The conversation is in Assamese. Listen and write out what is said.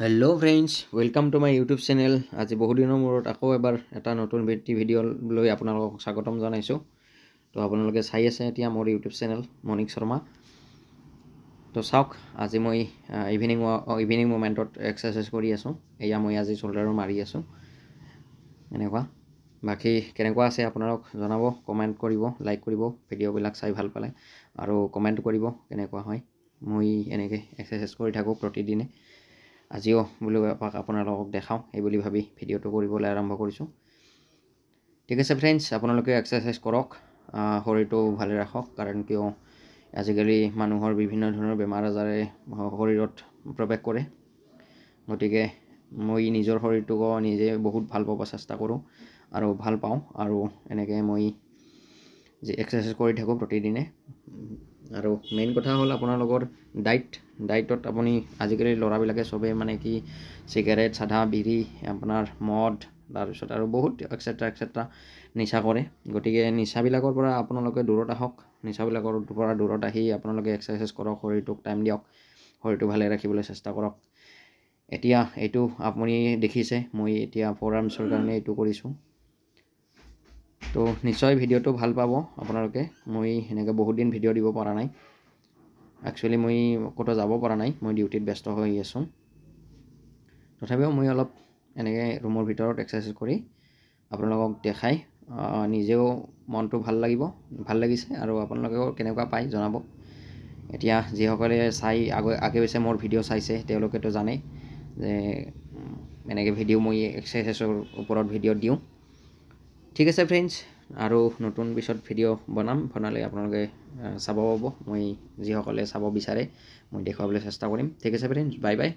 Hello' friends, welcome to my YouTube channel. আজি বহুদিনৰ মূৰত আকৌ এবাৰ এটা নতুন ভিডিঅ' লৈ আপোনালোকক স্বাগতম জনাইছোঁ। তো আপোনালোকে চাই আছে এতিয়া মোৰ ইউটিউব চেনেল মনিক শৰ্মা। তো চাওক, আজি মই ইভিনিং মমেণ্টত এক্সাৰচাইজ কৰি আছোঁ। এয়া মই আজি শ্বল্ডাৰো মাৰি আছোঁ এনেকুৱা। বাকী কেনেকুৱা আছে আপোনালোক জনাব, কমেণ্ট কৰিব, লাইক কৰিব ভিডিঅ'বিলাক চাই ভাল পালে, আৰু কমেণ্ট কৰিব কেনেকুৱা হয়। মই এনেকৈ এক্সাৰচাইজ কৰি থাকোঁ প্ৰতিদিনে। আজিও বোলো এপাক আপোনালোকক দেখাওঁ এই বুলি ভাবি ভিডিঅ'টো কৰিবলৈ আৰম্ভ কৰিছোঁ। ঠিক আছে ফ্ৰেণ্ডছ, আপোনালোকে এক্সাৰচাইজ কৰক, শৰীৰটো ভালে ৰাখক। কাৰণ কিয় আজিকালি মানুহৰ বিভিন্ন ধৰণৰ বেমাৰ আজাৰে শৰীৰত প্ৰৱেশ কৰে। গতিকে মই নিজৰ শৰীৰটোক নিজে বহুত ভাল পাব চেষ্টা কৰোঁ আৰু ভাল পাওঁ, আৰু এনেকৈ মই যে এক্সাৰচাইজ কৰি থাকোঁ প্ৰতিদিনে। আৰু মেইন কথা হ'ল আপোনালোকৰ ডাইটত আপুনি আজিকালি ল'ৰাবিলাকে চবেই মানে কি চিগাৰেট, চাধা, বিড়ি, আপোনাৰ মদ, তাৰপিছত আৰু বহুত এক্সেট্ৰা নিচা কৰে। গতিকে নিচাবিলাকৰ পৰা আপোনালোকে দূৰত আহক। নিচাবিলাকৰ পৰা দূৰত আহি আপোনালোকে এক্সাৰচাইজ কৰক, শৰীৰটোক টাইম দিয়ক, শৰীৰটো ভালে ৰাখিবলৈ চেষ্টা কৰক। এতিয়া এইটো আপুনি দেখিছে, মই এতিয়া ফ'ৰ আৰ্মছৰ কাৰণে এইটো কৰিছোঁ। তো নিশ্চয় ভিডিঅ'টো ভাল পাব আপোনালোকে। মই সেনেকৈ বহুত দিন ভিডিঅ' দিব পৰা নাই। একচুৱেলি মই ক'তো যাব পৰা নাই, মই ডিউটিত ব্যস্ত হৈ আছোঁ। তথাপিও মই অলপ এনেকৈ ৰুমৰ ভিতৰত এক্সাৰচাইজ কৰি আপোনালোকক দেখাই নিজেও মনটো ভাল লাগিছে, আৰু আপোনালোকেও কেনেকুৱা পায় জনাব। এতিয়া যিসকলে আগে পিছে মোৰ ভিডিঅ' চাইছে তেওঁলোকেতো জানেই যে এনেকৈ ভিডিঅ' মই এক্সাৰচাইজৰ ওপৰত ভিডিঅ' দিওঁ। ঠিক আছে ফ্ৰেণ্ডছ, আৰু নতুন পিছত ভিডিঅ' বনালে আপোনালোকে চাব পাব। মই যিসকলে চাব বিচাৰে মই দেখুৱাবলৈ চেষ্টা কৰিম। ঠিক আছে ফ্ৰেণ্ডছ, বাই বাই।